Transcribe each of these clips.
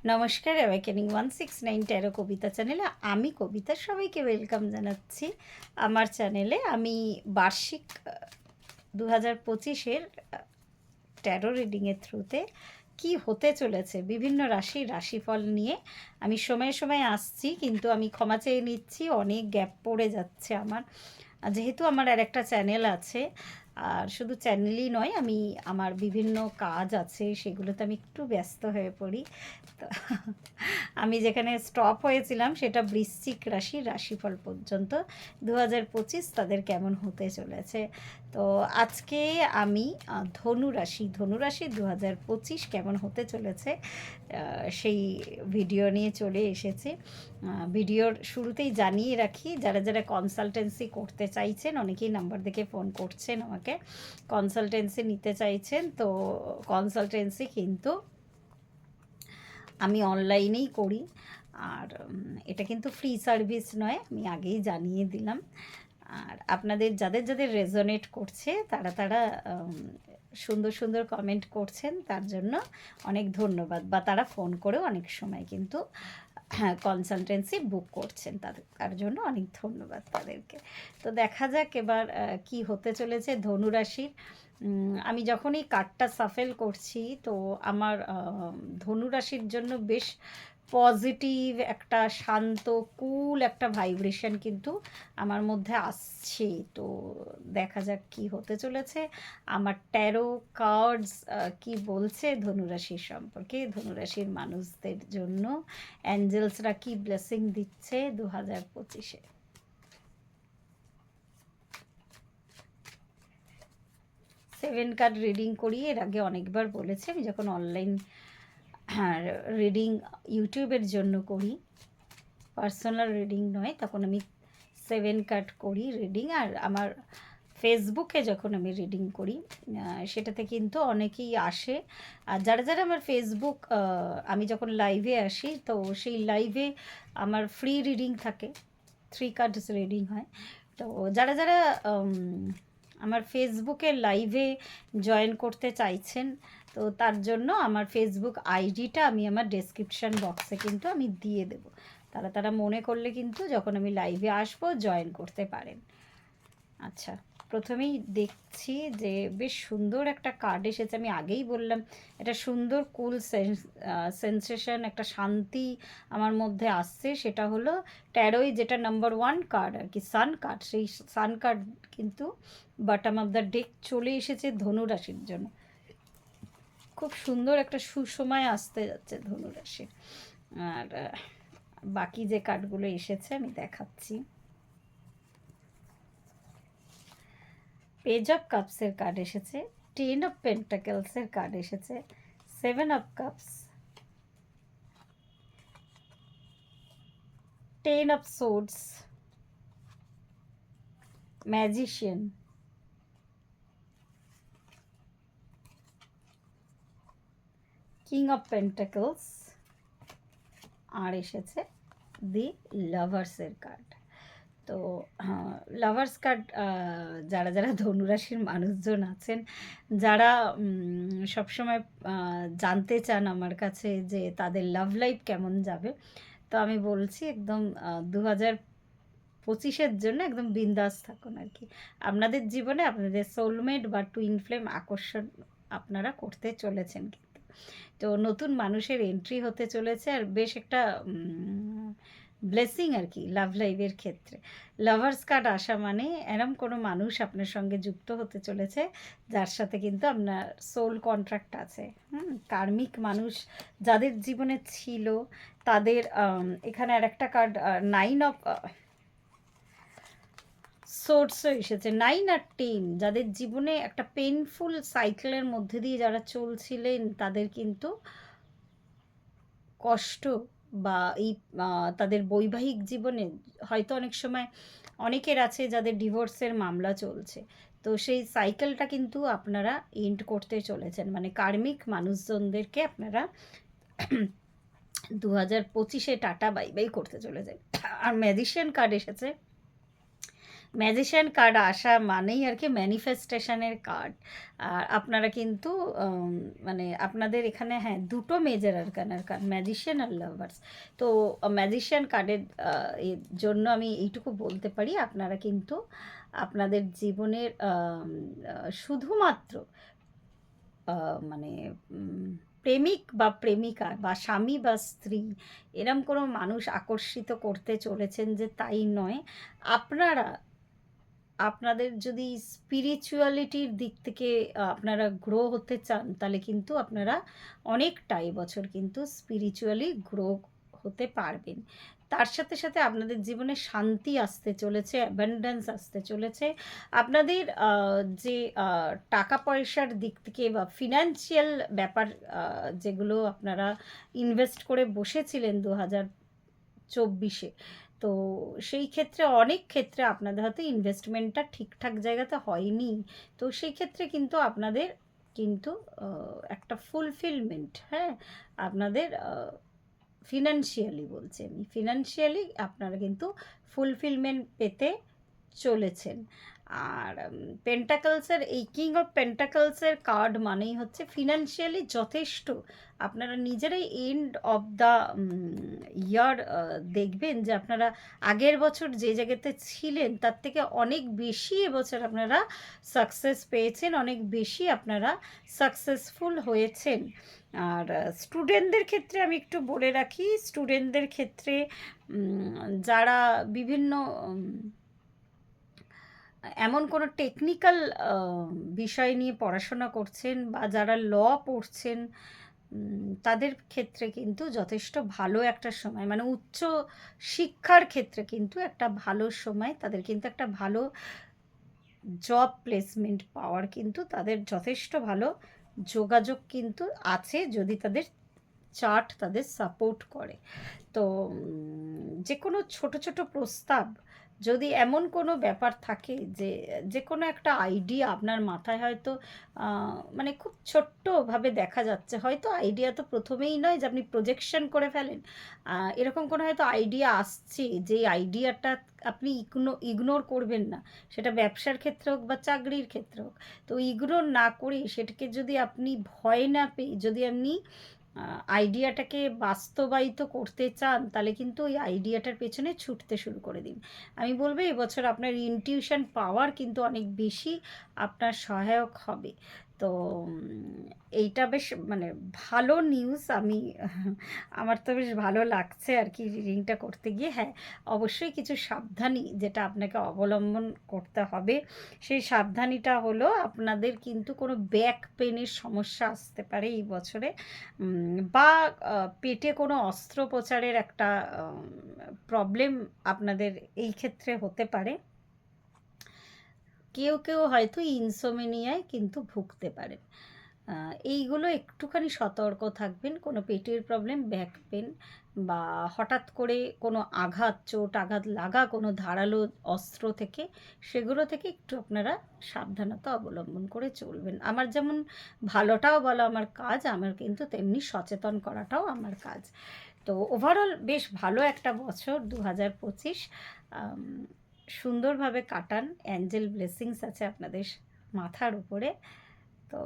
নমস্কার, awakening 169 taro কবিতা চ্যানেলে আমি কবিতা সবাইকে ওয়েলকাম জানাচ্ছি আমার চ্যানেলে। আমি বার্ষিক 2025-এর ট্যারো রিডিংয়ের থ্রুতে কি হতে চলেছে বিভিন্ন রাশির রাশিফল নিয়ে আমি সময়ে সময়ে আসছি, কিন্তু আমি ক্ষমা চেয়ে নিচ্ছি, অনেক গ্যাপ পড়ে যাচ্ছে আমার, যেহেতু আমার আর একটা চ্যানেল আছে। আর শুধু চ্যানেলই নয়, আমি আমার বিভিন্ন কাজ আছে, সেগুলোতে আমি একটু ব্যস্ত হয়ে পড়ি। তো আমি যেখানে স্টপ হয়েছিলাম সেটা বৃশ্চিক রাশির রাশিফল পর্যন্ত 2025 তাদের কেমন হতে চলেছে। তো আজকে আমি ধনুরাশি 2025 কেমন হতে চলেছে সেই ভিডিও নিয়ে চলে এসেছি। ভিডিওর শুরুতেই জানিয়ে রাখি, যারা যারা কনসালটেন্সি করতে চাইছেন, অনেকেই নাম্বার দেখে ফোন করছেন আমাকে, কনসালটেন্সি নিতে চাইছেন, তো কনসালটেন্সি কিন্তু আমি অনলাইনেই করি। আর এটা কিন্তু ফ্রি সার্ভিস নয়, আমি আগেই জানিয়ে দিলাম। আর আপনাদের যাদের যাদের রেজোনেট করছে তারা সুন্দর সুন্দর কমেন্ট করছেন, তার জন্য অনেক ধন্যবাদ। বা তারা ফোন করেও অনেক সময় কিন্তু কনসালটেন্সি বুক করছেন, তার জন্য অনেক ধন্যবাদ তাদেরকে। তো দেখা যাক এবার কি হতে চলেছে ধনুরাশির। আমি যখন এই কার্ডটা সাফেল করছি, তো আমার ধনুরাশির জন্য বেশ পজিটিভ একটা শান্ত কুল একটা ভাইব্রেশন কিন্তু আমার মধ্যে আসছে। তো দেখা যাক কি হতে চলেছে। আমার ট্যারো কার্ডস কি বলছে ধনুরাশির সম্পর্কে, ধনুরাশির মানুষদের জন্য অ্যাঞ্জেলসরা কি ব্লেসিং দিচ্ছে 2025-এ। সেভেন কার্ড রিডিং করি, এর আগে অনেকবার বলেছি। আমি যখন অনলাইন রিডিং ইউটিউবের জন্য করি, পার্সোনাল রিডিং নয়, তখন আমি 7 কার্ড করি রিডিং। আর আমার ফেসবুকে যখন আমি রিডিং করি সেটাতে কিন্তু অনেকেই আসে। আর যারা যারা আমার ফেসবুক, আমি যখন লাইভে আসি, তো সেই লাইভে আমার ফ্রি রিডিং থাকে, 3 কার্ডস রিডিং হয়। তো যারা যারা আমার ফেসবুকের লাইভে জয়েন করতে চাইছেন, তো তার জন্য আমার ফেসবুক আইডিটা আমি আমার ডেসক্রিপশান বক্সে কিন্তু আমি দিয়ে দেব। তারা মনে করলে কিন্তু যখন আমি লাইভে আসবো জয়েন করতে পারেন। আচ্ছা, প্রথমেই দেখছি যে বেশ সুন্দর একটা কার্ড এসেছে। আমি আগেই বললাম, এটা সুন্দর কুল সেন্সেশন, একটা শান্তি আমার মধ্যে আসছে। সেটা হলো ট্যারোই যেটা নাম্বার 1 কার্ড আর কি, সান কার্ড, সেই সান কার্ড কিন্তু বটম অফ দ্য ডেক চলে এসেছে ধনুরাশির জন্য। খুব সুন্দর একটা সুসময় আসতে যাচ্ছে ধনুরাশির। আর বাকি যে কার্ডগুলো এসেছে আমি দেখাচ্ছি। পেজ অফ কাপসের কার্ড এসেছে, 10 অফ পেন্টাকেলসের কার্ড এসেছে, 7 of cups, 10 of swords, magician, king of pentacles, আর এসেছে দি লাভার্সের কার্ড। তো লাভার্স কার্ড, যারা যারা ধনুরাশির মানুষজন আছেন, যারা সবসময় জানতে চান আমার কাছে যে তাদের লাভ লাইফ কেমন যাবে, তো আমি বলছি একদম 2025-এর জন্য একদম বিন্দাস থাকুন আর কি। আপনাদের জীবনে আপনাদের সোলমেট বা টুইন ফ্লেম আকর্ষণ আপনারা করতে চলেছেন কিন্তু। তো নতুন মানুষের এন্ট্রি হতে চলেছে, আর বেশ একটা ব্লেসিং আর কি লাভ লাইফের ক্ষেত্রে। লাভার্স কার্ড আসা মানে এরম কোনো মানুষ আপনার সঙ্গে যুক্ত হতে চলেছে যার সাথে কিন্তু আপনার সোল কন্ট্রাক্ট আছে। কার্মিক মানুষ যাদের জীবনে ছিল তাদের, এখানে আর একটা কার্ড 9 অফ সোর্সও এসেছে, 9 আর 10, যাদের জীবনে একটা পেনফুল সাইকেলের মধ্যে দিয়ে যারা চলছিলেন, তাদের কিন্তু কষ্ট বা এই তাদের বৈবাহিক জীবনে হয়তো অনেক সময় অনেকের আছে যাদের ডিভোর্সের মামলা চলছে, তো সেই সাইকেলটা কিন্তু আপনারা এন্ড করতে চলেছেন। মানে কার্মিক মানুষজনদেরকে আপনারা 2025-এ টাটা বাই বাই করতে চলেছেন। আর ম্যাজিশিয়ান কার্ড এসেছে, ম্যাজিশিয়ান কার্ড আসা মানেই আর কি ম্যানিফেস্টেশনের কার্ড। আর আপনারা কিন্তু মানে আপনাদের এখানে হ্যাঁ দুটো মেজর আরকানার কার্ড, ম্যাজিশিয়ান আর লাভার্স। তো ম্যাজিশিয়ান কার্ডের এর জন্য আমি এইটুকু বলতে পারি, আপনারা কিন্তু আপনাদের জীবনের শুধুমাত্র মানে প্রেমিক বা প্রেমিকা বা স্বামী বা স্ত্রী এরম কোনো মানুষ আকর্ষিত করতে চলেছেন যে তাই নয়। আপনারা আপনাদের যদি স্পিরিচুয়ালিটির দিক থেকে আপনারা গ্রো হতে চান, তাহলে কিন্তু আপনারা অনেকটা এবছর কিন্তু স্পিরিচুয়ালি গ্রো হতে পারবেন। তার সাথে সাথে আপনাদের জীবনে শান্তি আসতে চলেছে, অ্যাবান্ডেন্স আসতে চলেছে। আপনাদের যে টাকা পয়সার দিক থেকে বা ফিনান্সিয়াল ব্যাপার যেগুলো আপনারা ইনভেস্ট করে বসেছিলেন 2024-এ, তো সেই ক্ষেত্রে অনেক ক্ষেত্রে আপনাদের হয়তো ইনভেস্টমেন্টটা ঠিকঠাক জায়গাতে হয়নি। তো সেই ক্ষেত্রে কিন্তু আপনাদের কিন্তু একটা ফুলফিলমেন্ট, হ্যাঁ, আপনাদের ফিনান্সিয়ালি বলছি আমি, ফিনান্সিয়ালি আপনারা কিন্তু ফুলফিলমেন্ট পেতে চলেছেন। আর পেন্টাকলসের এই কিং অফ পেন্টাকলসের কার্ড মানেই হচ্ছে ফিনান্সিয়ালি যথেষ্ট আপনারা নিজেরাই এন্ড অফ দ্য ইয়ার দেখবেন যে আপনারা আগের বছর যে জায়গাতে ছিলেন তার থেকে অনেক বেশি এবছর আপনারা সাকসেস পেয়েছেন, অনেক বেশি আপনারা সাকসেসফুল হয়েছেন। আর স্টুডেন্টদের ক্ষেত্রে আমি একটু বলে রাখি, স্টুডেন্টদের ক্ষেত্রে যারা বিভিন্ন এমন কোনো টেকনিক্যাল বিষয় নিয়ে পড়াশোনা করছেন বা যারা ল পড়ছেন, তাদের ক্ষেত্রে কিন্তু যথেষ্ট ভালো একটা সময়, মানে উচ্চ শিক্ষার ক্ষেত্রে কিন্তু একটা ভালো সময়, তাদের কিন্তু একটা ভালো জব প্লেসমেন্ট পাওয়ার কিন্তু তাদের যথেষ্ট ভালো যোগাযোগ কিন্তু আছে, যদি তাদের চার্ট তাদের সাপোর্ট করে। তো যে কোনো ছোট ছোট প্রস্তাব, যদি এমন কোনো ব্যাপার থাকে যে যে কোনো একটা আইডিয়া আপনার মাথায় হয়তো মানে খুব ছোট্টভাবে দেখা যাচ্ছে, হয়তো আইডিয়া তো প্রথমেই নয় যে আপনি প্রজেকশন করে ফেলেন, এরকম কোনো হয়তো আইডিয়া আসছে, যে আইডিয়াটা আপনি ইগনোর করবেন না, সেটা ব্যবসার ক্ষেত্রে হোক বা চাকরির ক্ষেত্রে হোক। তো ইগনোর না করে সেটাকে যদি আপনি ভয় না পেয়ে যদি আপনি আইডিয়াটাকে বাস্তবায়িত করতে চান, তাহলে কিন্তু ওই আইডিয়াটার পেছনে ছুটতে শুরু করে দিন। আমি বলবো এবছর আপনার ইনটিউশন পাওয়ার কিন্তু অনেক বেশি আপনার সহায়ক হবে। তো এইটা বেশ মানে ভালো নিউজ। আমি আমার তো বেশ ভালো লাগছে আর কি রিডিংটা করতে গিয়ে। হ্যাঁ, অবশ্যই কিছু সাবধানী যেটা আপনাকে অবলম্বন করতে হবে, সেই সাবধানীটা হলো আপনাদের কিন্তু কোনো ব্যাক পেনের সমস্যা আসতে পারে এই বছরে, বা পেটে কোনো অস্ত্রোপচারের একটা প্রবলেম আপনাদের এই ক্ষেত্রে হতে পারে। কেউ কেউ হয়তো ইনসোমেনিয়ায় কিন্তু ভুগতে পারেন। এইগুলো একটুখানি সতর্ক থাকবেন, কোনো পেটের প্রবলেম, ব্যাক পেন বা হঠাৎ করে কোনো আঘাত, চোট আঘাত লাগা কোনো ধারালো অস্ত্র থেকে, সেগুলো থেকে একটু আপনারা সাবধানতা অবলম্বন করে চলবেন। আমার যেমন ভালোটাও বলা আমার কাজ, আমার কিন্তু তেমনি সচেতন করাটাও আমার কাজ। তো ওভারঅল বেশ ভালো একটা বছর 2025, সুন্দরভাবে কাটান, অ্যাঞ্জেল ব্লেসিংস আছে আপনাদের মাথার উপরে। তো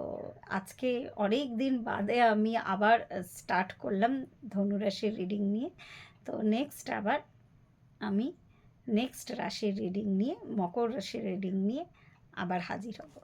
আজকে অনেক দিন বাদে আমি আবার স্টার্ট করলাম ধনুরাশির রিডিং নিয়ে। তো নেক্সট আবার আমি নেক্সট রাশির রিডিং নিয়ে, মকর রাশির রিডিং নিয়ে আবার হাজির হব।